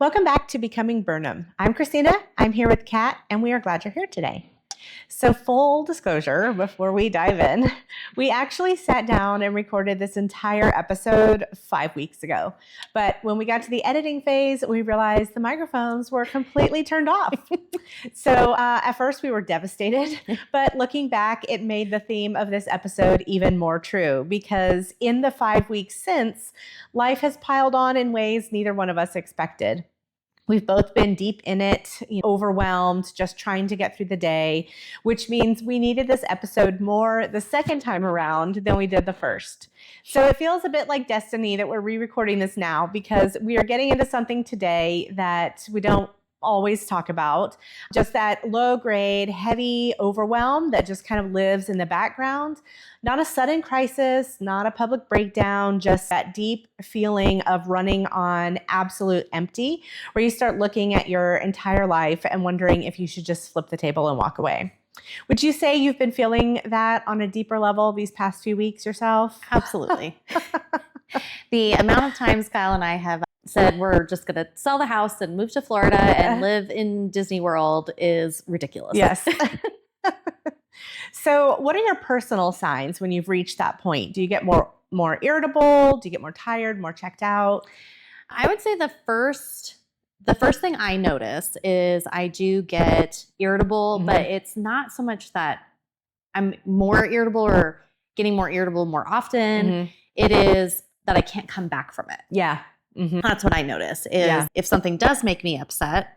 Welcome back to Becoming Burnham. I'm Kristina. I'm here with Kat, and we are glad you're here today. So full disclosure, before we dive in, we actually sat down and recorded this entire episode 5 weeks ago. But when we got to the editing phase, we realized the microphones were completely turned off. So at first we were devastated, but looking back, it made the theme of this episode even more true because in the 5 weeks since, life has piled on in ways neither one of us expected. We've both been deep in it, overwhelmed, just trying to get through the day, which means we needed this episode more the second time around than we did the first. So it feels a bit like destiny that we're re-recording this now because we are getting into something today that we don't always talk about, just that low grade, heavy overwhelm that just kind of lives in the background. Not a sudden crisis, not a public breakdown, just that deep feeling of running on absolute empty, where you start looking at your entire life and wondering if you should just flip the table and walk away. Would you say you've been feeling that on a deeper level these past few weeks yourself? Absolutely. The amount of times Kyle and I have said we're just going to sell the house and move to Florida and live in Disney World is ridiculous. Yes. So what are your personal signs when you've reached that point? Do you get more irritable? Do you get more tired, more checked out? I would say the first thing I notice is I do get irritable, but it's not so much that I'm more irritable or getting more irritable more often. It is that I can't come back from it. Yeah. That's what I notice is if something does make me upset,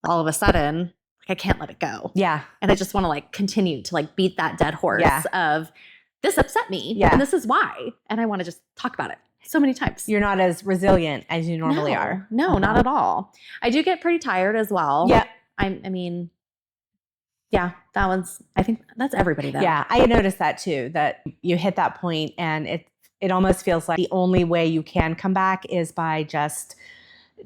all of a sudden, I can't let it go. Yeah. And I just want to continue to beat that dead horse of this upset me and this is why. And I want to just talk about it so many times. You're not as resilient as you normally are. No, not at all. I do get pretty tired as well. Yeah. I think that's everybody though. Yeah. I noticed that too, that you hit that point and it almost feels like the only way you can come back is by just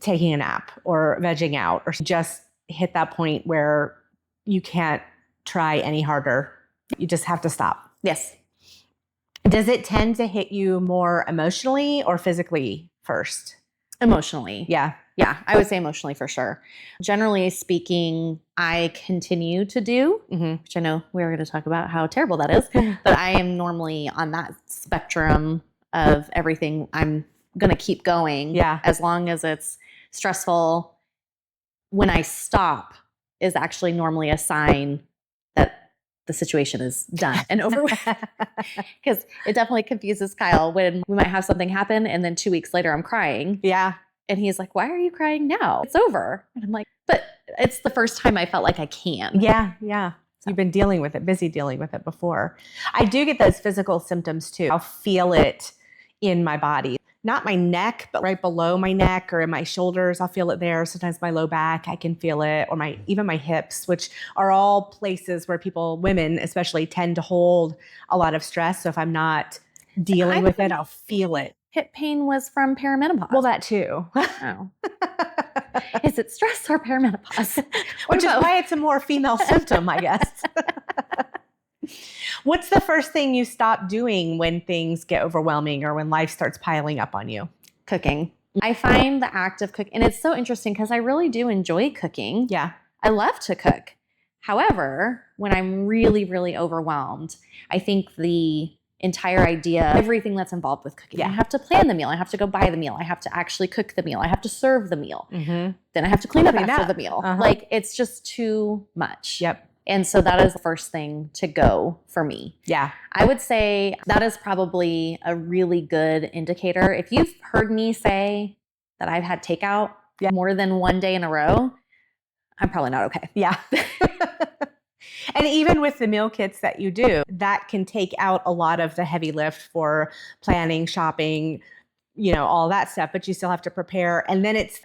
taking a nap or vegging out or just hit that point where you can't try any harder. You just have to stop. Yes. Does it tend to hit you more emotionally or physically first? Emotionally. Yeah. Yeah, I would say emotionally for sure. Generally speaking, I continue to do, which I know we were going to talk about how terrible that is, but I am normally on that spectrum of everything. I'm going to keep going as long as it's stressful. When I stop is actually normally a sign that the situation is done and over with. Because it definitely confuses Kyle when we might have something happen and then 2 weeks later I'm crying. Yeah. And he's like, why are you crying now? It's over. And I'm like, but it's the first time I felt like I can. Yeah. Yeah. You've been busy dealing with it before. I do get those physical symptoms too. I'll feel it in my body. Not my neck, but right below my neck or in my shoulders. I'll feel it there. Sometimes my low back, I can feel it, or even my hips, which are all places where women especially, tend to hold a lot of stress. So if I'm not dealing with it, I'll feel it. Hip pain was from perimenopause. Well, that too. Oh. Is it stress or perimenopause? Which is why it's a more female symptom, I guess. What's the first thing you stop doing when things get overwhelming or when life starts piling up on you? Cooking. I find the act of cooking, and it's so interesting because I really do enjoy cooking. Yeah. I love to cook. However, when I'm really, really overwhelmed, I think the entire idea, everything that's involved with cooking. I have to plan the meal. I have to go buy the meal. I have to actually cook the meal. I have to serve the meal. Then I have to clean up after the meal. It's just too much. Yep. And so that is the first thing to go for me. Yeah. I would say that is probably a really good indicator. If you've heard me say that I've had takeout more than one day in a row, I'm probably not okay. Yeah. And even with the meal kits that you do, that can take out a lot of the heavy lift for planning, shopping, all that stuff, but you still have to prepare. And then it's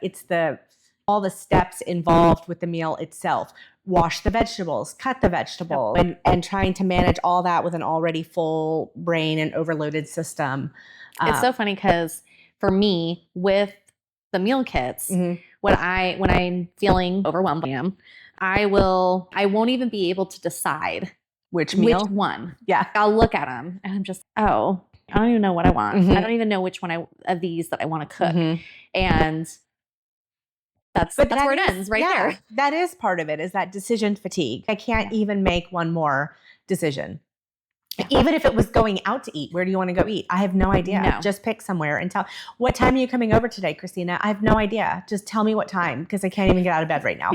all the steps involved with the meal itself. Wash the vegetables, cut the vegetable, and trying to manage all that with an already full brain and overloaded system. It's so funny because for me, with the meal kits, when I'm feeling overwhelmed, I won't even be able to decide which one. Yeah. I'll look at them and I'm just, I don't even know what I want. I don't even know which one of these that I want to cook. And that's But where it ends right there. That is part of it, is that decision fatigue. I can't even make one more decision. Yeah. Even if it was going out to eat, where do you want to go eat? I have no idea. No. Just pick somewhere and tell. What time are you coming over today, Kristina? I have no idea. Just tell me what time, because I can't even get out of bed right now.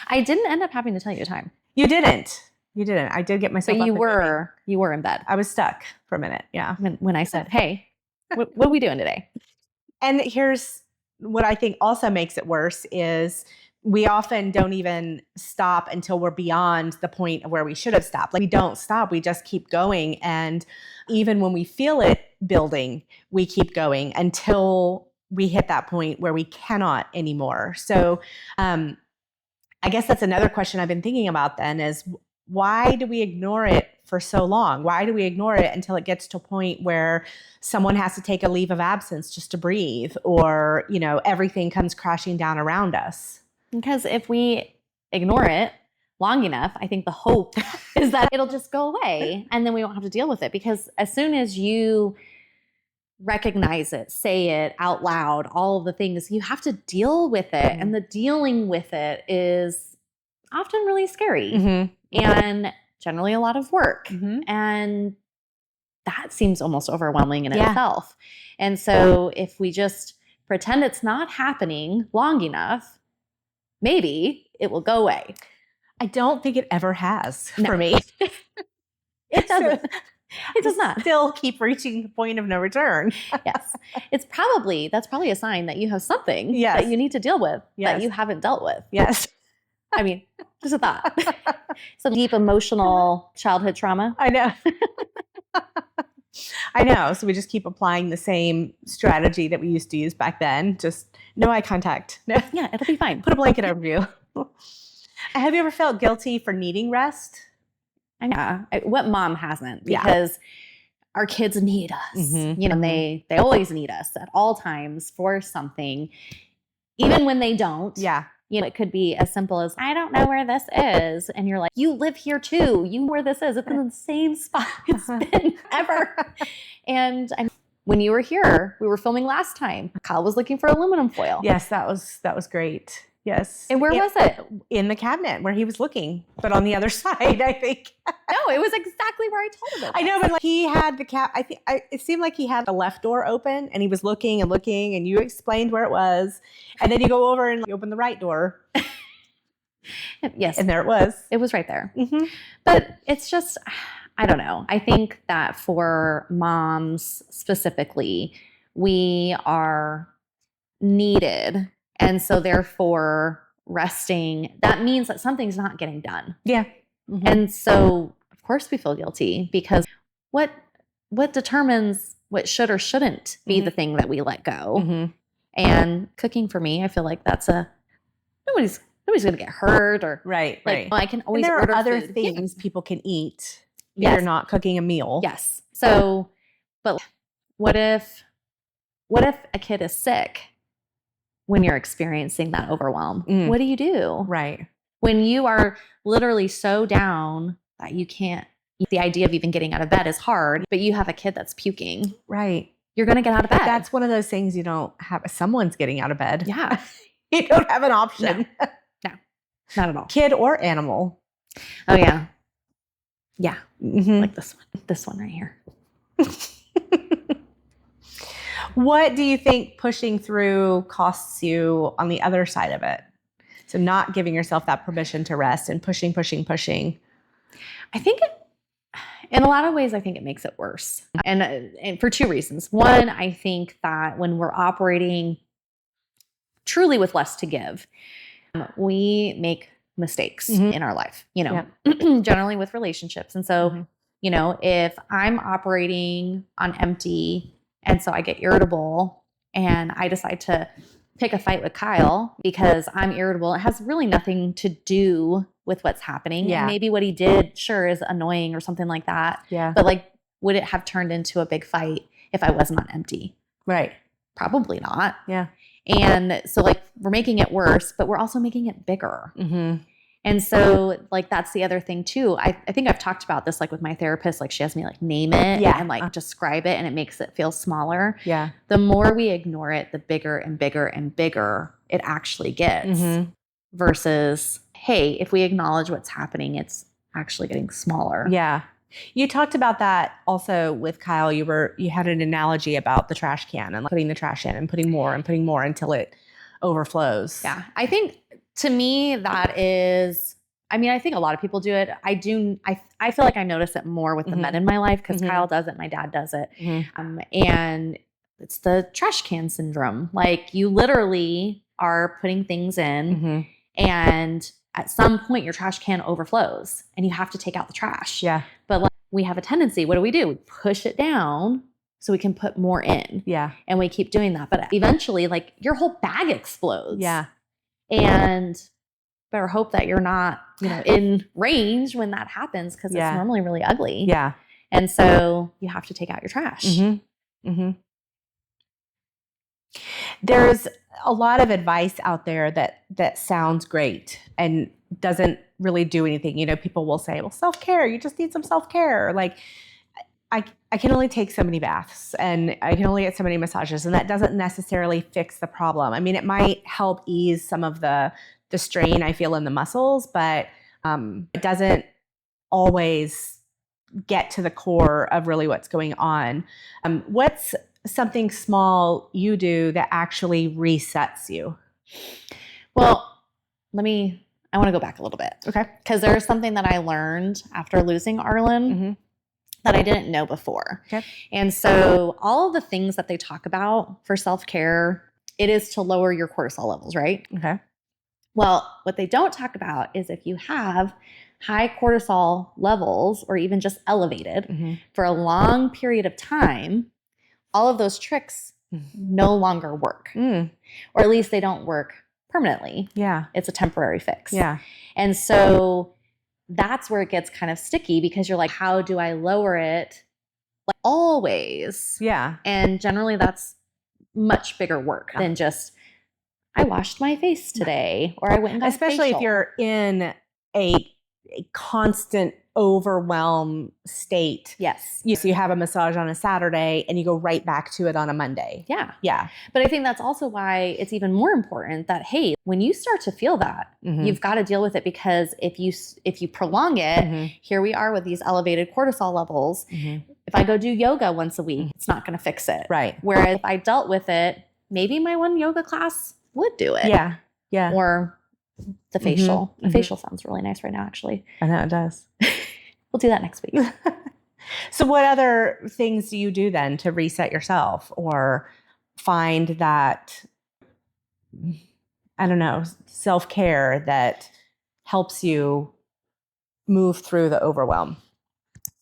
I didn't end up having to tell you a time. You didn't. I did get myself. But up you and were in bed. I was stuck for a minute. Yeah. When I said, "Hey, what are we doing today?" And here's what I think also makes it worse is we often don't even stop until we're beyond the point of where we should have stopped. Like, we don't stop. We just keep going. And even when we feel it building, we keep going until we hit that point where we cannot anymore. So I guess that's another question I've been thinking about then is, why do we ignore it for so long? Why do we ignore it until it gets to a point where someone has to take a leave of absence just to breathe, or, everything comes crashing down around us? Because if we ignore it long enough, I think the hope is that it'll just go away and then we won't have to deal with it. Because as soon as you recognize it, say it out loud, all of the things, you have to deal with it. And the dealing with it is often really scary and generally a lot of work. And that seems almost overwhelming in itself. And so if we just pretend it's not happening long enough, maybe it will go away. I don't think it ever has for me. It doesn't. It does not. Still keep reaching the point of no return. Yes. That's probably a sign that you have something that you need to deal with that you haven't dealt with. Yes. I mean, just a thought. Some deep emotional childhood trauma. I know. I know. So we just keep applying the same strategy that we used to use back then. Just no eye contact. No. Yeah, it'll be fine. Put a blanket over you. Have you ever felt guilty for needing rest? Yeah. What mom hasn't? Because our kids need us. They always need us at all times for something. Even when they don't. Yeah. It could be as simple as, I don't know where this is. And you're like, you live here too. You know where this is. It's in the same spot it's been ever. And when you were here, we were filming last time. Kyle was looking for aluminum foil. Yes, that was great. Yes. And where was it? In the cabinet where he was looking, but on the other side, I think. No, it was exactly where I told him it was. I know, but he had the it seemed like he had the left door open and he was looking and looking, and you explained where it was. And then you go over and you open the right door. Yes. And there it was. It was right there. But it's just, I don't know. I think that for moms specifically, we are needed. And so therefore resting, that means that something's not getting done. Yeah. And so of course we feel guilty, because what determines what should or shouldn't be the thing that we let go? And cooking for me, I feel like that's nobody's going to get hurt, or right. Well, I can always and there order are other food. things people can eat. Yes. You're not cooking a meal. Yes. So, but what if a kid is sick when you're experiencing that overwhelm? What do you do? Right. When you are literally so down that you can't, the idea of even getting out of bed is hard, but you have a kid that's puking. Right. You're going to get out of bed. That's one of those things you don't have. Someone's getting out of bed. Yeah. You don't have an option. No, not at all. Kid or animal. Oh, yeah. Yeah. Like this one right here. What do you think pushing through costs you on the other side of it? So not giving yourself that permission to rest and pushing. I think in a lot of ways, I think it makes it worse. And for two reasons. One, I think that when we're operating truly with less to give, we make mistakes in our life, generally with relationships. And so, if I'm operating on empty, and so I get irritable and I decide to pick a fight with Kyle because I'm irritable, it has really nothing to do with what's happening. Yeah. And maybe what he did, sure, is annoying or something like that. Yeah. But would it have turned into a big fight if I wasn't on empty? Right. Probably not. Yeah. And so we're making it worse, but we're also making it bigger. And so that's the other thing too. I think I've talked about this with my therapist. She has me name it and describe it, and it makes it feel smaller. Yeah. The more we ignore it, the bigger and bigger and bigger it actually gets Mm-hmm. versus, hey, if we acknowledge what's happening, it's actually getting smaller. Yeah. You talked about that also with Kyle. You had an analogy about the trash can and putting the trash in and putting more until it overflows. Yeah. I think to me that is, I mean, I think a lot of people do it. I feel like I notice it more with the men in my life because Kyle does it, my dad does it. And it's the trash can syndrome. Like you literally are putting things in and at some point your trash can overflows and you have to take out the trash. Yeah. But like we have a tendency, what do? We push it down so we can put more in. Yeah. And we keep doing that. But eventually like your whole bag explodes. Yeah. And better hope that you're not, in range when that happens because it's normally really ugly. Yeah. And so you have to take out your trash. There's a lot of advice out there that sounds great and doesn't really do anything. People will say, well, self-care, you just need some self-care. Like I can only take so many baths and I can only get so many massages, and that doesn't necessarily fix the problem. I mean, it might help ease some of the strain I feel in the muscles, but it doesn't always get to the core of really what's going on. What's something small you do that actually resets you? Well, I want to go back a little bit. Okay. Because there's something that I learned after losing Arlen that I didn't know before. Okay. And so all of the things that they talk about for self-care, it is to lower your cortisol levels, right? Okay. Well, what they don't talk about is if you have high cortisol levels or even just elevated for a long period of time, all of those tricks no longer work. Or at least they don't work permanently. Yeah. It's a temporary fix. Yeah. And so that's where it gets kind of sticky because you're like, how do I lower it? Like always. Yeah. And generally that's much bigger work than just, I washed my face today or I went and got especially if you're in a constant overwhelm state. Yes. So you have a massage on a Saturday and you go right back to it on a Monday. Yeah. Yeah. But I think that's also why it's even more important that, hey, when you start to feel that, you've got to deal with it because if you prolong it, here we are with these elevated cortisol levels. If I go do yoga once a week, it's not going to fix it. Right. Whereas if I dealt with it, maybe my one yoga class would do it. Yeah. Yeah. Or the facial. The facial sounds really nice right now, actually. I know it does. We'll do that next week. So what other things do you do then to reset yourself or find that, I don't know, self-care that helps you move through the overwhelm?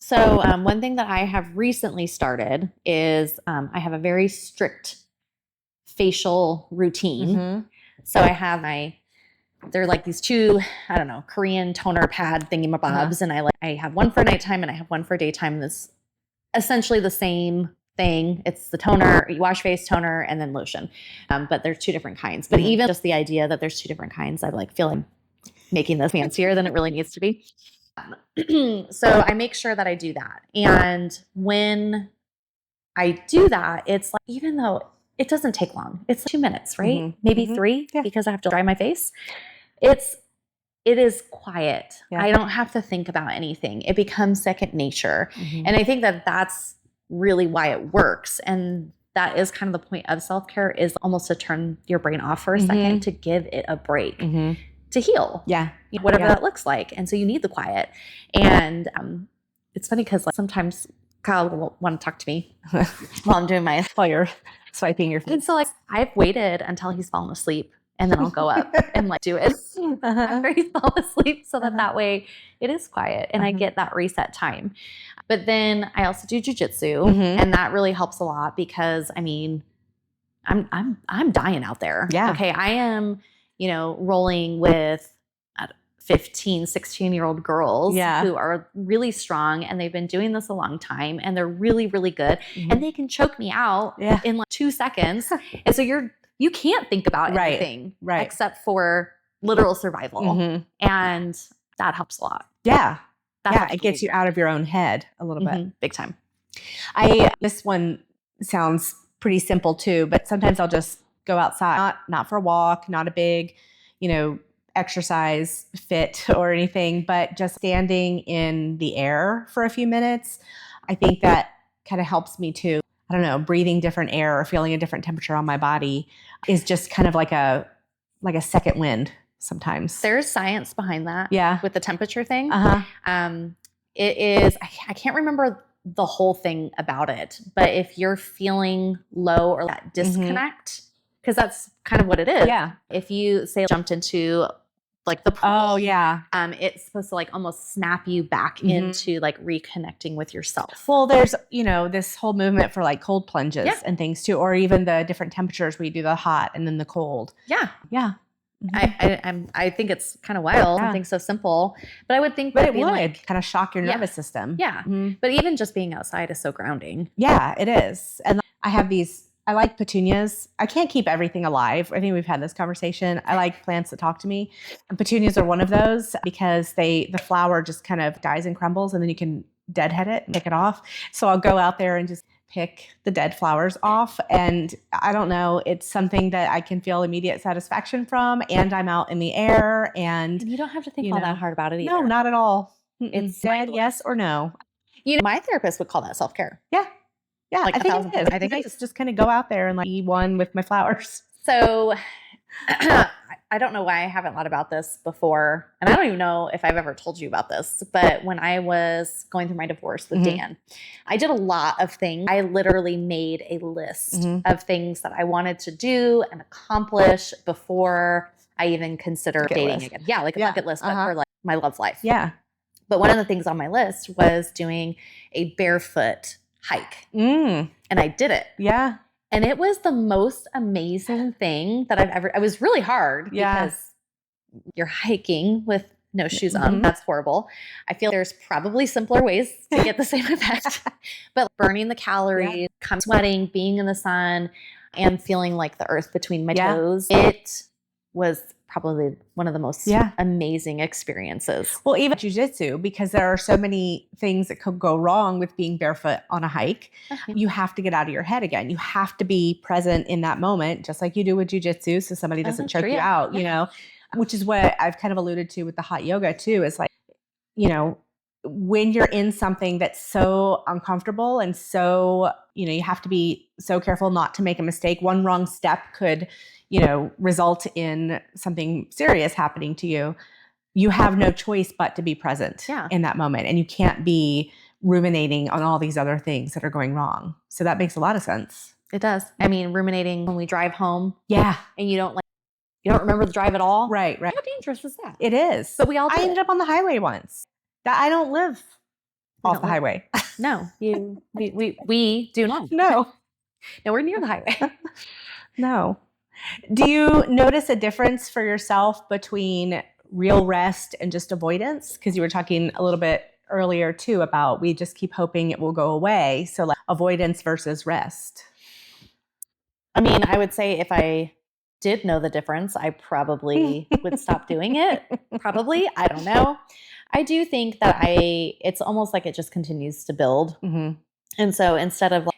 So one thing that I have recently started is I have a very strict facial routine. So I have they're like these two, I don't know, Korean toner pad thingamabobs. And I have one for nighttime and I have one for daytime. That's essentially the same thing. It's the toner, you wash face, toner, and then lotion. But there's two different kinds. But even just the idea that there's two different kinds, I feel like making this fancier than it really needs to be. So I make sure that I do that. And when I do that, it's like, even though it doesn't take long, it's 2 minutes, right? Maybe 3 because I have to dry my face. It is quiet. Yeah. I don't have to think about anything. It becomes second nature. And I think that that's really why it works. And that is kind of the point of self-care, is almost to turn your brain off for a second, to give it a break, to heal. Yeah. Whatever that looks like. And so you need the quiet. And it's funny because sometimes Kyle will want to talk to me while I'm doing my While you're swiping your feet. And so I've waited until he's fallen asleep and then I'll go up and do it after he's fallen asleep so that way it is quiet and I get that reset time. But then I also do jujitsu and that really helps a lot because I'm dying out there. Yeah. Okay. I am, rolling with 15, 16-year-old girls who are really strong and they've been doing this a long time and they're really, really good and they can choke me out in 2 seconds. And so you can't think about anything except for literal survival. And that helps a lot. Yeah. That it gets you out of your own head a little bit. Big time. This one sounds pretty simple too, but sometimes I'll just go outside, not for a walk, not a big, exercise fit or anything, but just standing in the air for a few minutes. I think that kind of helps me too. I don't know, breathing different air or feeling a different temperature on my body is just kind of like a second wind sometimes. There's science behind that. Yeah. With the temperature thing. Uh-huh. It is, I can't remember the whole thing about it, but if you're feeling low or that disconnect, because that's kind of what it is. Yeah. If you say jumped into like the pool, Oh yeah. It's supposed to like almost snap you back into like reconnecting with yourself. Well, there's, this whole movement for like cold plunges and things too, or even the different temperatures where you do the hot and then the cold. Yeah. Yeah. I think it's kind of wild. Something so simple, but I would think But that it being would like, kind of shock your nervous system. Yeah. But even just being outside is so grounding. Yeah, it is. And I like petunias. I can't keep everything alive. I think we've had this conversation. I like plants that talk to me. And petunias are one of those because the flower just kind of dies and crumbles and then you can deadhead it and pick it off. So I'll go out there and just pick the dead flowers off. And I don't know, it's something that I can feel immediate satisfaction from. And I'm out in the air and you don't have to think all that hard about it either. No, not at all. It's dead, yes or no. My therapist would call that self-care. Yeah. Yeah, like I think it is. I think I just kind of go out there and like be one with my flowers. So I don't know why I haven't thought about this before. And I don't even know if I've ever told you about this. But when I was going through my divorce with Dan, I did a lot of things. I literally made a list of things that I wanted to do and accomplish before I even considered dating again. Yeah, like a bucket list, but for like my love life. Yeah. But one of the things on my list was doing a barefoot hike. And I did it. Yeah. And it was the most amazing thing that it was really hard because you're hiking with no shoes on. That's horrible. I feel there's probably simpler ways to get the same effect, but burning the calories, sweating, being in the sun and feeling like the earth between my toes. It was probably one of the most amazing experiences. Well, even jujitsu, because there are so many things that could go wrong with being barefoot on a hike. You have to get out of your head again. You have to be present in that moment, just like you do with jujitsu, so somebody doesn't choke you out, which is what I've kind of alluded to with the hot yoga too, is like, when you're in something that's so uncomfortable and so, you have to be so careful not to make a mistake. One wrong step could result in something serious happening to you. You have no choice but to be present in that moment. And you can't be ruminating on all these other things that are going wrong. So that makes a lot of sense. It does. I mean, ruminating when we drive home. Yeah. And you don't remember the drive at all. Right. How dangerous is that? It is. But we all I ended up on the highway once. I don't live off the highway. No, we do not. No. Nowhere near the highway. No. Do you notice a difference for yourself between real rest and just avoidance? Because you were talking a little bit earlier too about we just keep hoping it will go away. So like avoidance versus rest. I mean, I would say if I did know the difference, I probably would stop doing it. Probably. I don't know. I do think that it's almost like it just continues to build. And so instead of like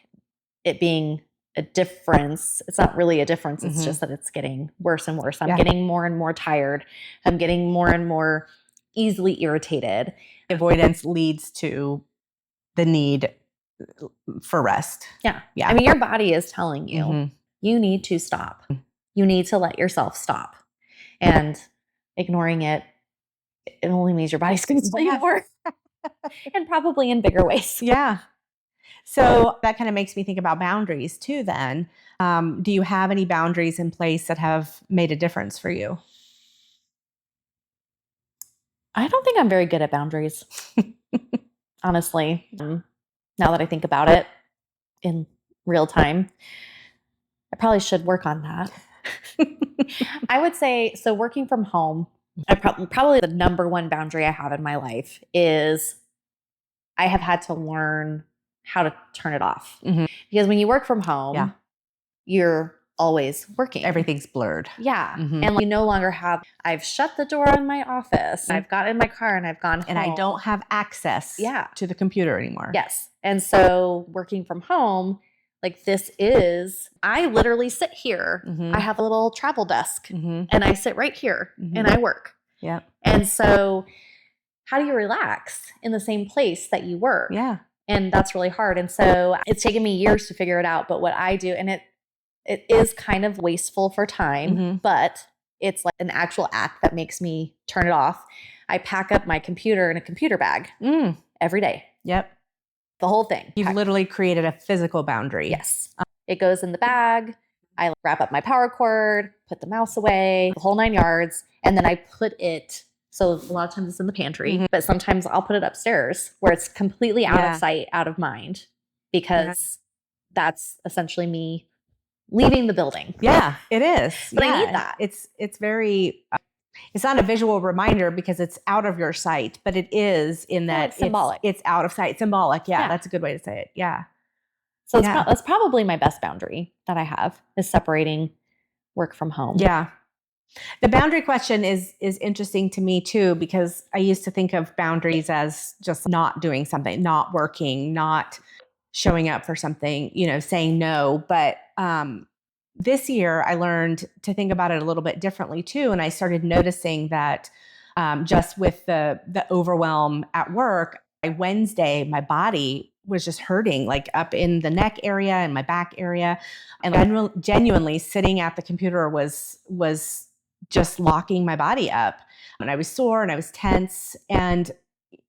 it being a difference, it's not really a difference. It's just that it's getting worse and worse. I'm getting more and more tired. I'm getting more and more easily irritated. Avoidance leads to the need for rest. Yeah. I mean, your body is telling you, you need to stop. You need to let yourself stop. And ignoring it only means your body's going to tell you more. And probably in bigger ways. Yeah. So that kind of makes me think about boundaries too then. Do you have any boundaries in place that have made a difference for you? I don't think I'm very good at boundaries. Honestly, now that I think about it in real time, I probably should work on that. I would say, so working from home, probably the number one boundary I have in my life is I have had to learn how to turn it off. Because when you work from home, you're always working. Everything's blurred. Yeah. And you no longer I've shut the door on my office. I've got in my car and I've gone home. And I don't have access to the computer anymore. Yes. And so working from home, Like I literally sit here. I have a little travel desk and I sit right here and I work. Yeah. And so how do you relax in the same place that you work? Yeah. And that's really hard. And so it's taken me years to figure it out. But what I do, and it is kind of wasteful for time, but it's like an actual act that makes me turn it off. I pack up my computer in a computer bag every day. Yep. The whole thing. You've literally created a physical boundary. Yes. It goes in the bag. I wrap up my power cord, put the mouse away, the whole 9 yards. And then I put it, so a lot of times it's in the pantry, but sometimes I'll put it upstairs where it's completely out of sight, out of mind, because that's essentially me leaving the building. Yeah, it is. But I need that. It's very, it's not a visual reminder because it's out of your sight, but it is in that it's symbolic. It's out of sight. Symbolic. Yeah, that's a good way to say it. Yeah. So that's probably my best boundary that I have, is separating work from home. Yeah. The boundary question is interesting to me too, because I used to think of boundaries as just not doing something, not working, not showing up for something, saying no. But this year I learned to think about it a little bit differently too. And I started noticing that just with the overwhelm at work, by Wednesday, my body was just hurting, like up in the neck area and my back area. And genuinely sitting at the computer was just locking my body up. And I was sore and I was tense. And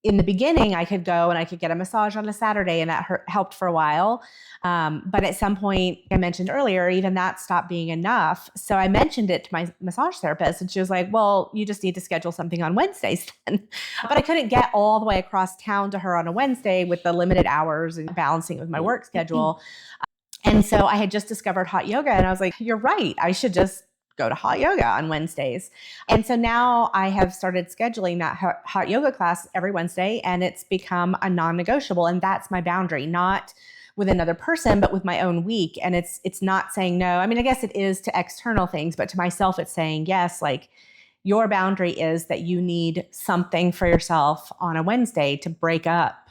in the beginning, I could go and I could get a massage on a Saturday, and that helped for a while. But at some point, I mentioned earlier, even that stopped being enough. So I mentioned it to my massage therapist, and she was like, well, you just need to schedule something on Wednesdays then. But I couldn't get all the way across town to her on a Wednesday with the limited hours and balancing it with my work schedule. And so I had just discovered hot yoga, and I was like, you're right. I should just go to hot yoga on Wednesdays. And so now I have started scheduling that hot yoga class every Wednesday, and it's become a non-negotiable. And that's my boundary, not with another person, but with my own week. And it's not saying no. I mean, I guess it is to external things, but to myself, it's saying yes, like your boundary is that you need something for yourself on a Wednesday to break up,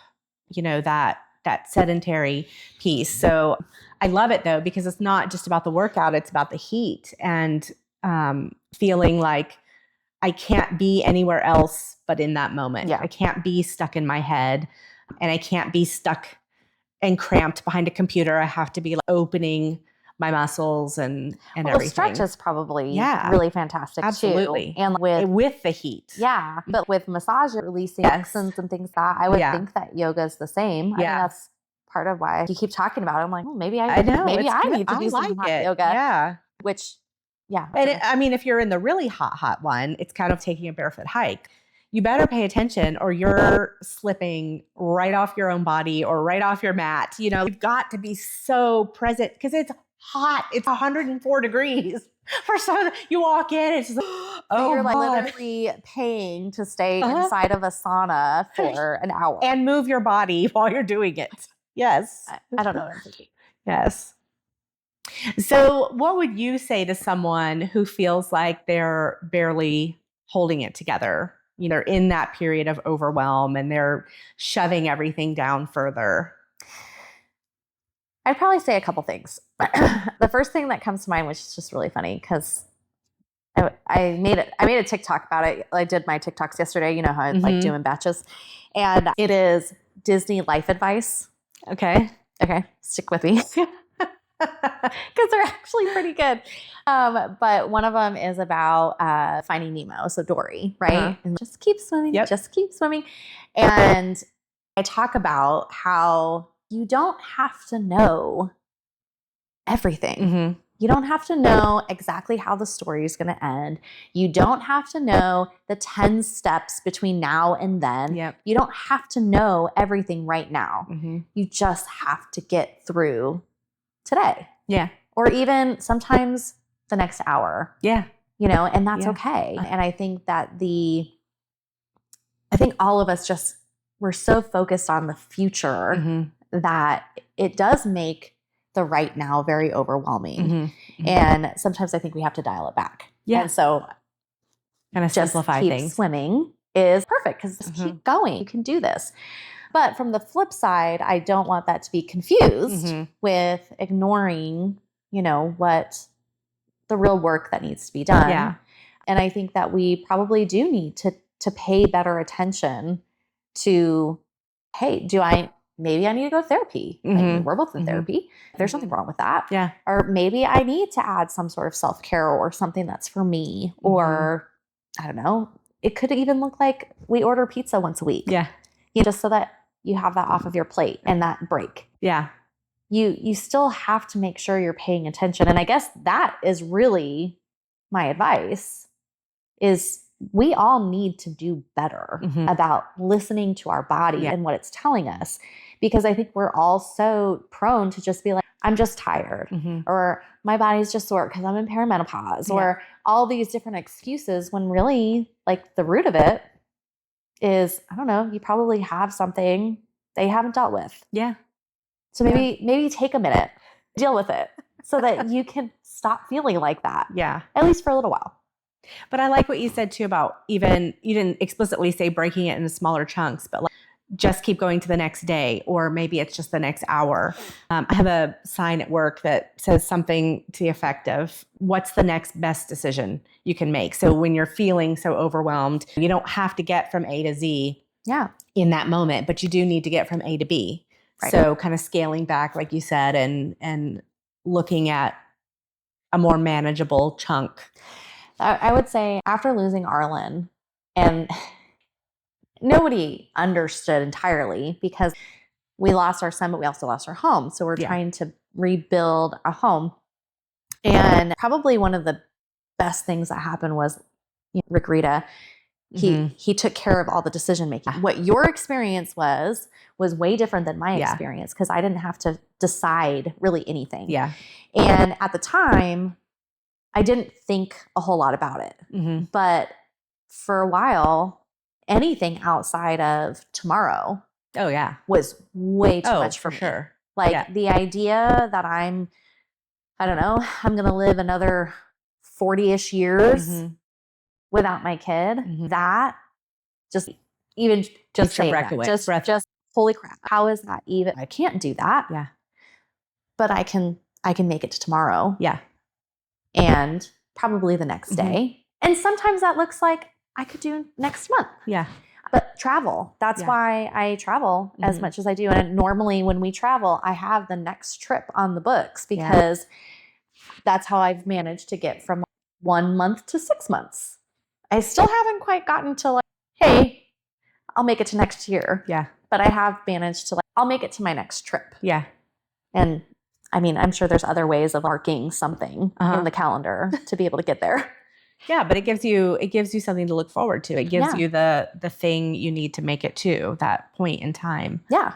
that sedentary piece. So I love it though, because it's not just about the workout, it's about the heat and feeling like I can't be anywhere else but in that moment. Yeah. I can't be stuck in my head, and I can't be stuck and cramped behind a computer. I have to be like opening my muscles and everything. Stretch is probably really fantastic Absolutely. too. And with the heat. Yeah. But with massage, releasing toxins and things like that, I would think that yoga is the same. Yeah. I mean, that's part of why you keep talking about it. I'm like, well, maybe I need to do some hot yoga. Yeah. Which, yeah. And if you're in the really hot one, it's kind of taking a barefoot hike. You better pay attention or you're slipping right off your own body or right off your mat. You've got to be so present because it's hot. It's 104 degrees. You walk in, it's just you're like literally paying to stay inside of a sauna for an hour. And move your body while you're doing it. Yes. I don't know what I'm thinking. Yes. So what would you say to someone who feels like they're barely holding it together? They're in that period of overwhelm and they're shoving everything down further. I'd probably say a couple things. The first thing that comes to mind, which is just really funny, because I made a TikTok about it. I did my TikToks yesterday. You know how I like doing batches, and it is Disney life advice. Okay, stick with me because they're actually pretty good. But one of them is about Finding Nemo, so Dory, right? And just keep swimming, just keep swimming. And I talk about how you don't have to know everything. You don't have to know exactly how the story is going to end. You don't have to know the 10 steps between now and then. You don't have to know everything right now. You just have to get through today. Or even sometimes the next hour. And that's okay. And I think that all of us we're so focused on the future that it does make the right now very overwhelming. And sometimes I think we have to dial it back. And so kind of simplify things. Swimming is perfect because keep going. You can do this. But from the flip side, I don't want that to be confused Mm-hmm. with ignoring, what the real work that needs to be done. Yeah. And I think that we probably do need to pay better attention to, hey, maybe I need to go to therapy. Like, we're both in therapy. There's nothing wrong with that. Yeah. Or maybe I need to add some sort of self-care or something that's for me. Or I don't know. It could even look like we order pizza once a week. Yeah. Just so that you have that off of your plate and that break. Yeah. You still have to make sure you're paying attention. And I guess that is really my advice, is we all need to do better about listening to our body and what it's telling us. Because I think we're all so prone to just be like, I'm just tired, or my body's just sore because I'm in perimenopause, or all these different excuses, when really, like, the root of it is, I don't know, you probably have something they haven't dealt with. Yeah. So maybe take a minute, deal with it, so that you can stop feeling like that. Yeah. At least for a little while. But I like what you said too about, even, you didn't explicitly say breaking it into smaller chunks, but like, just keep going to the next day, or maybe it's just the next hour. I have a sign at work that says something to the effect of, what's the next best decision you can make? So when you're feeling so overwhelmed, you don't have to get from A to Z in that moment, but you do need to get from A to B. Right. So kind of scaling back, like you said, and looking at a more manageable chunk. I would say after losing Arlen, and nobody understood entirely, because we lost our son, but we also lost our home. So we're trying to rebuild a home. And probably one of the best things that happened was Rick Rita. He took care of all the decision making. What your experience was way different than my experience, because I didn't have to decide really anything. Yeah. And at the time, I didn't think a whole lot about it. But for a while, anything outside of tomorrow was way too much for me. Sure. Like the idea that I'm going to live another 40-ish years without my kid, that just saying that, just holy crap, how is that even? I can't do that. Yeah. But I can make it to tomorrow. Yeah. And probably the next day. And sometimes that looks like I could do next month. Yeah. But travel, that's why I travel as much as I do. And normally when we travel, I have the next trip on the books, because that's how I've managed to get from 1 month to 6 months. I still haven't quite gotten to like, hey, I'll make it to next year. Yeah. But I have managed to I'll make it to my next trip. Yeah. And I mean, I'm sure there's other ways of marking something in the calendar to be able to get there. Yeah, but it gives you something to look forward to. It gives you the thing you need to make it to that point in time. Yeah.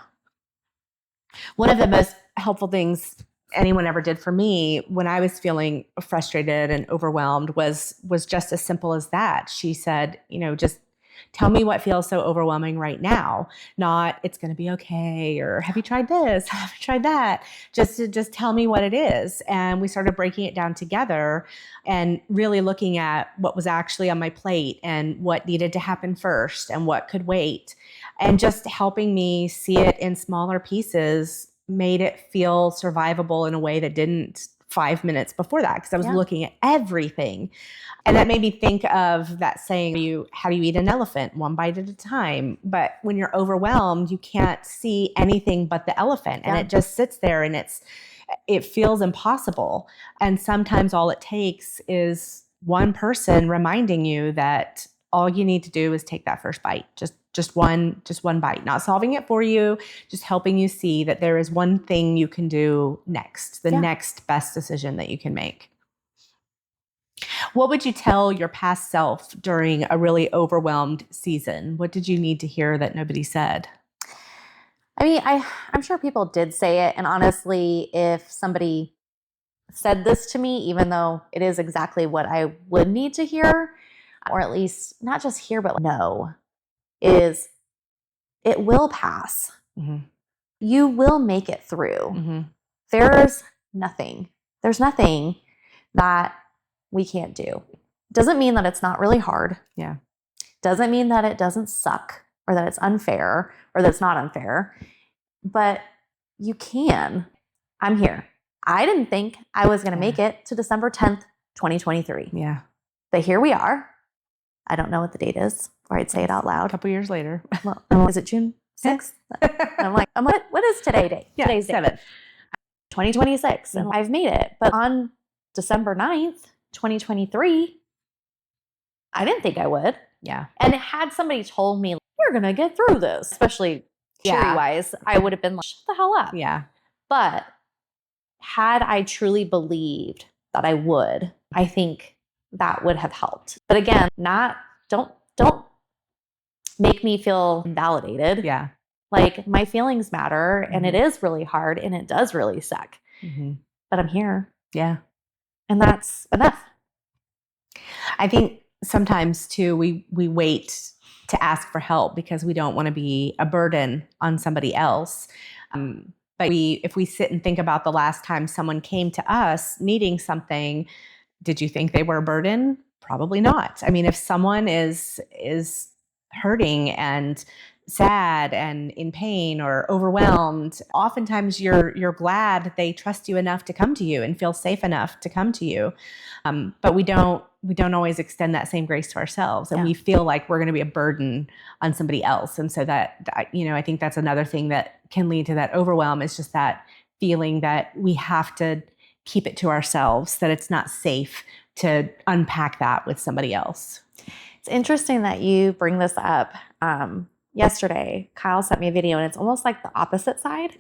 One of the most helpful things anyone ever did for me when I was feeling frustrated and overwhelmed was just as simple as that. She said, just tell me what feels so overwhelming right now. Not, it's going to be okay, or have you tried this? Have you tried that? Just tell me what it is. And we started breaking it down together and really looking at what was actually on my plate and what needed to happen first and what could wait. And just helping me see it in smaller pieces made it feel survivable in a way that didn't 5 minutes before that, because I was looking at everything. And that made me think of that saying, how do you eat an elephant? One bite at a time. But when you're overwhelmed, you can't see anything but the elephant. And it just sits there and it feels impossible. And sometimes all it takes is one person reminding you that all you need to do is take that first bite. Just one bite, not solving it for you, just helping you see that there is one thing you can do next, the next best decision that you can make. What would you tell your past self during a really overwhelmed season? What did you need to hear that nobody said? I mean, I'm sure people did say it. And honestly, if somebody said this to me, even though it is exactly what I would need to hear, or at least not just hear, but know, is it will pass. You will make it through. There's nothing that we can't do. Doesn't mean that it's not really hard. Yeah. Doesn't mean that it doesn't suck. or that it's unfair or that it's not unfair, but you can. I'm here. I didn't think I was going to make it to December 10th, 2023. Yeah. But here we are. I don't know what the date is, or I'd say it out A loud. couple years later. Well, is it June 6th? I'm like, what is today date? Yeah, Today's 7th. 2026. And I've made it. But on December 9th, 2023, I didn't think I would. Yeah. And had somebody told me, we're going to get through this, especially cheery-wise, I would have been like, shut the hell up. Yeah. But had I truly believed that I would, I think that would have helped. But again, don't make me feel invalidated. Yeah. Like, my feelings matter, and it is really hard, and it does really suck. But I'm here. Yeah. And that's enough. I think sometimes too, we wait to ask for help because we don't want to be a burden on somebody else. But if we sit and think about the last time someone came to us needing something, did you think they were a burden? Probably not. I mean, if someone is hurting and sad and in pain or overwhelmed, oftentimes you're glad they trust you enough to come to you and feel safe enough to come to you. But we don't always extend that same grace to ourselves, and we feel like we're going to be a burden on somebody else. And so that, I think that's another thing that can lead to that overwhelm, is just that feeling that we have to keep it to ourselves, that it's not safe to unpack that with somebody else. It's interesting that you bring this up. Yesterday, Kyle sent me a video, and it's almost like the opposite side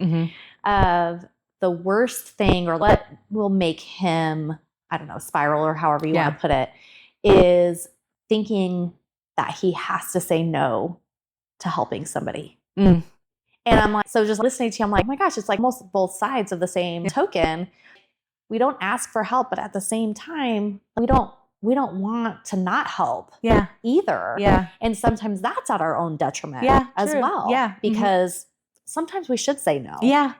of the worst thing, or what will make him, I don't know, spiral, or however you want to put it, is thinking that he has to say no to helping somebody. And I'm like, so just listening to you, I'm like, oh my gosh, it's like almost both sides of the same token. We don't ask for help, but at the same time, we don't want to not help either. Yeah. And sometimes that's at our own detriment as well. Yeah. Because sometimes we should say no. Yeah.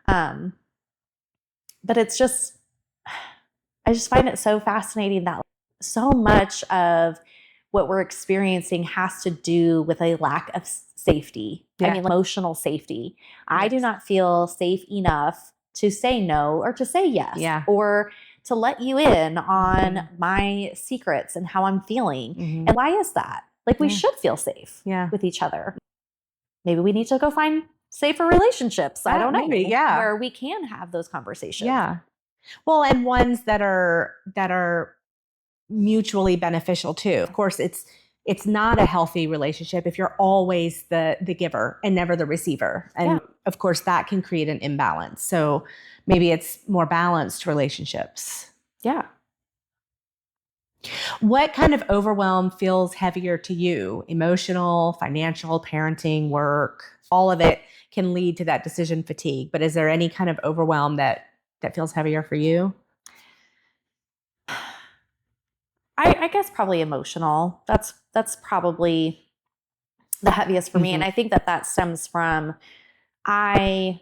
But it's just, I just find it so fascinating that so much of what we're experiencing has to do with a lack of safety. I mean, emotional safety. I do not feel safe enough to say no or to say yes, or to let you in on my secrets and how I'm feeling. And why is that? Like, we should feel safe with each other. Maybe we need to go find safer relationships. I don't know. Maybe, where we can have those conversations. Yeah. Well, and ones that are mutually beneficial too. Of course, it's not a healthy relationship if you're always the giver and never the receiver. And of course, that can create an imbalance. So maybe it's more balanced relationships. Yeah. What kind of overwhelm feels heavier to you? Emotional, financial, parenting, work, all of it can lead to that decision fatigue. But is there any kind of overwhelm that feels heavier for you? I guess probably emotional. That's probably the heaviest for me. And I think that stems from, I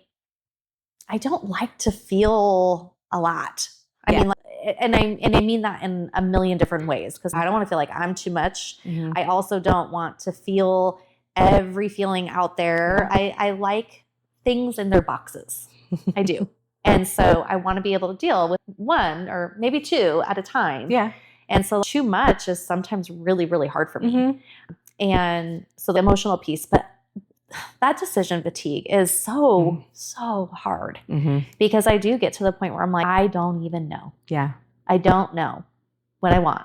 don't like to feel a lot. I mean, and I mean that in a million different ways, because I don't want to feel like I'm too much. I also don't want to feel every feeling out there. I like things in their boxes. I do. And so I want to be able to deal with one or maybe two at a time. Yeah. And so too much is sometimes really, really hard for me. And so the emotional piece, but that decision fatigue is so hard, because I do get to the point where I'm like, I don't even know. Yeah. I don't know what I want.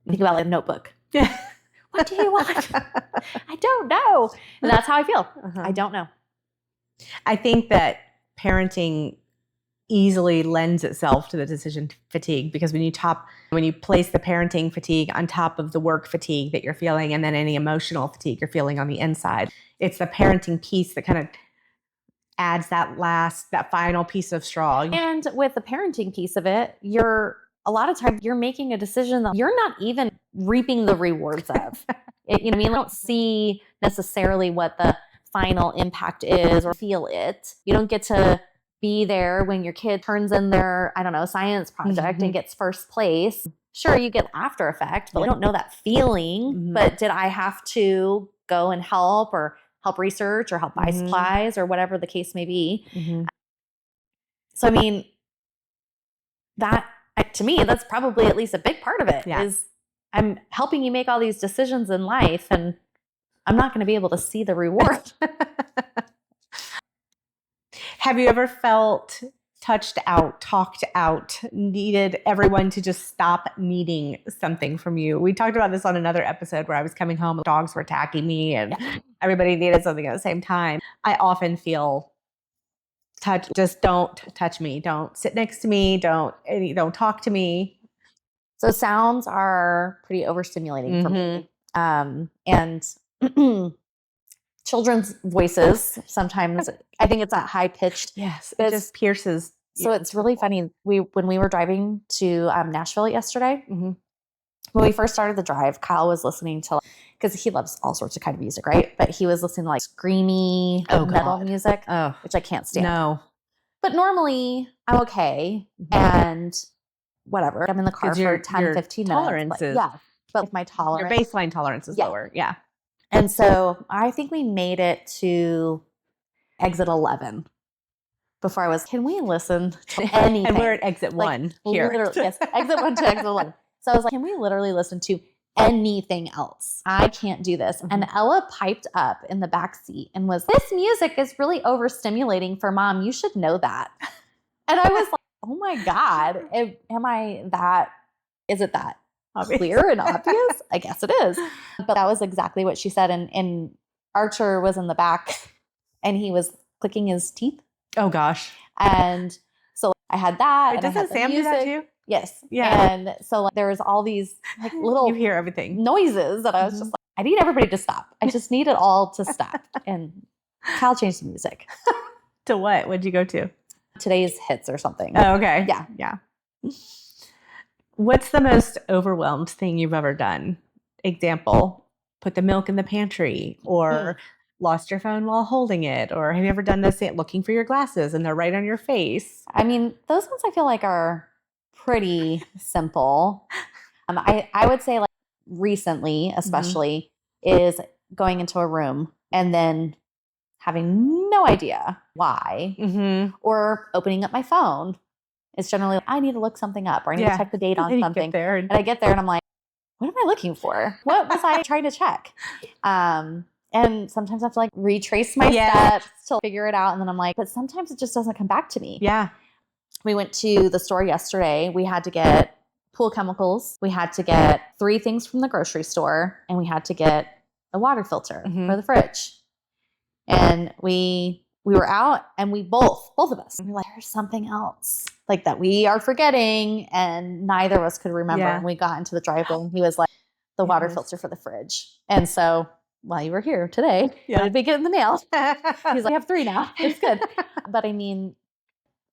Think about like a notebook. Yeah. What do you want? I don't know. And that's how I feel. I don't know. I think that parenting easily lends itself to the decision fatigue, because when you place the parenting fatigue on top of the work fatigue that you're feeling, and then any emotional fatigue you're feeling on the inside, it's the parenting piece that kind of adds that final piece of straw. And with the parenting piece of it, a lot of times you're making a decision that you're not even reaping the rewards of. You know what I mean? I don't see necessarily what the final impact is or feel it. You don't get to be there when your kid turns in their, I don't know, science project and gets first place. Sure, you get after effect, but I don't know that feeling. But did I have to go and help, or help research or help buy supplies or whatever the case may be. Mm-hmm. So, I mean, that to me, that's probably at least a big part of it is I'm helping you make all these decisions in life and I'm not going to be able to see the reward. Have you ever felt touched out, talked out, needed everyone to just stop needing something from you? We talked about this on another episode where I was coming home, dogs were attacking me and everybody needed something at the same time. I often feel just don't touch me. Don't sit next to me. Don't talk to me. So sounds are pretty overstimulating for me. And children's voices, sometimes I think it's that high pitched. Yes. It just pierces. So it's really funny. When we were driving to Nashville yesterday, when we first started the drive, Kyle was listening to, because he loves all sorts of kind of music, right? But he was listening to like screamy metal music, which I can't stand. No. But normally I'm okay. And whatever. I'm in the car for 10, 15 minutes. But my tolerance. Your baseline tolerance is lower. Yeah. And so I think we made it to exit 11 before I was, can we listen to anything? And we're at exit 1 here. Yes, exit 1 to exit 11. So I was like, can we literally listen to anything else? I can't do this. And Ella piped up in the back seat and was, this music is really overstimulating for mom. You should know that. And I was like, oh my God, is it that clear and obvious? I guess it is. But that was exactly what she said. And Archer was in the back and he was clicking his teeth. Oh gosh. And so I had that. Wait, doesn't Sam do that too? Yes. Yeah. And so there was all these like little you hear everything noises that I was just like, I need everybody to stop. I just need it all to stop. And Cal changed the music. To what? What'd you go to? Today's hits or something. Oh, okay. Yeah. Yeah. What's the most overwhelmed thing you've ever done? Example, put the milk in the pantry or lost your phone while holding it. Or have you ever done this looking for your glasses and they're right on your face? I mean, those ones I feel like are pretty simple. I would say like recently, especially, is going into a room and then having no idea why or opening up my phone. It's generally, I need to look something up or I need to check the date on something. And I get there and I'm like, what am I looking for? What was I trying to check? And sometimes I have to like retrace my steps to figure it out. And then I'm like, but sometimes it just doesn't come back to me. Yeah. We went to the store yesterday. We had to get pool chemicals. We had to get 3 things from the grocery store and we had to get a water filter for the fridge. And we were out and we both of us, we were like, there's something else like that we are forgetting. And neither of us could remember. And we got into the driveway and he was like, the water filter for the fridge. And so while you were here today, what did we get in the mail? He's like, I have 3 now. It's good. But I mean,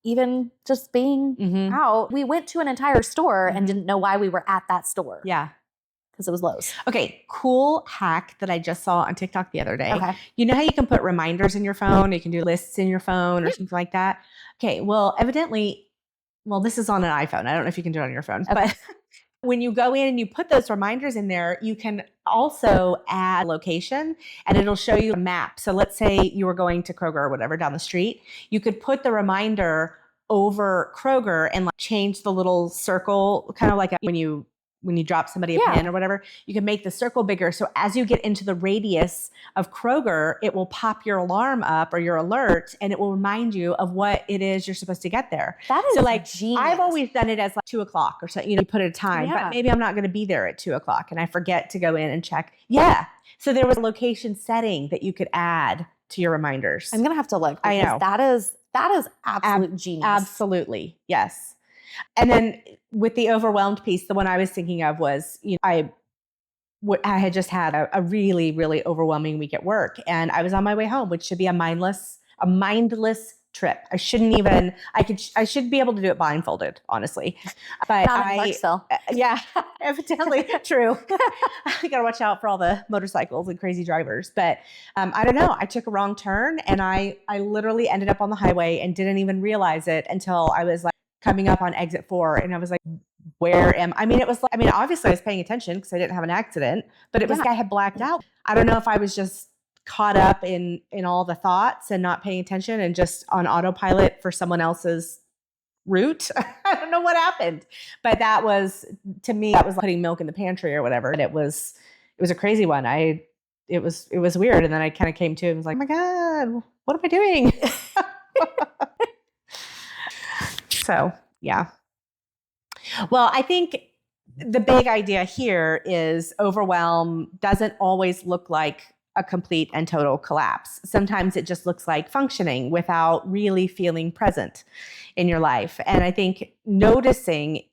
even just being out, we went to an entire store and didn't know why we were at that store. Yeah. Because it was Lowe's. Okay, cool hack that I just saw on TikTok the other day. Okay. You know how you can put reminders in your phone? You can do lists in your phone or something like that? Okay, well, evidently, this is on an iPhone. I don't know if you can do it on your phone. Okay. But when you go in and you put those reminders in there, you can also add location and it'll show you a map. So let's say you were going to Kroger or whatever down the street. You could put the reminder over Kroger and like change the little circle, kind of like when you drop somebody a pin or whatever, you can make the circle bigger. So as you get into the radius of Kroger, it will pop your alarm up or your alert and it will remind you of what it is you're supposed to get there. That is so like genius. I've always done it as like 2:00 or so, you put a time, but maybe I'm not going to be there at 2:00 and I forget to go in and check. Yeah. So there was a location setting that you could add to your reminders. I'm going to have to look. I know. That is absolute genius. Absolutely. Yes. And then with the overwhelmed piece, the one I was thinking of was, I had just had a really, really overwhelming week at work and I was on my way home, which should be a mindless trip. I should be able to do it blindfolded, honestly. But yeah, evidently true. I got to watch out for all the motorcycles and crazy drivers. But I don't know. I took a wrong turn and I literally ended up on the highway and didn't even realize it until I was like coming up on exit 4. And I was like, obviously I was paying attention because I didn't have an accident, but it was like I had blacked out. I don't know if I was just caught up in all the thoughts and not paying attention and just on autopilot for someone else's route. I don't know what happened, but that was, to me, that was like putting milk in the pantry or whatever. And it was a crazy one. It was weird. And then I kind of came to it and was like, oh my God, what am I doing? So, yeah. Well, I think the big idea here is overwhelm doesn't always look like a complete and total collapse. Sometimes it just looks like functioning without really feeling present in your life. And I think noticing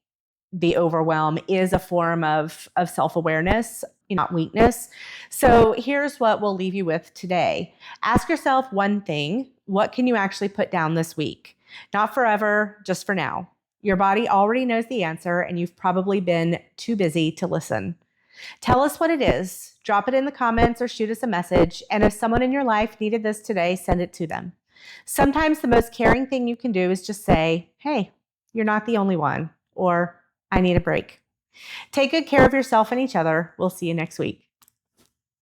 the overwhelm is a form of self-awareness, not weakness. So here's what we'll leave you with today. Ask yourself one thing. What can you actually put down this week? Not forever, just for now. Your body already knows the answer, and you've probably been too busy to listen. Tell us what it is. Drop it in the comments or shoot us a message. And if someone in your life needed this today, send it to them. Sometimes the most caring thing you can do is just say, hey, you're not the only one, or I need a break. Take good care of yourself and each other. We'll see you next week.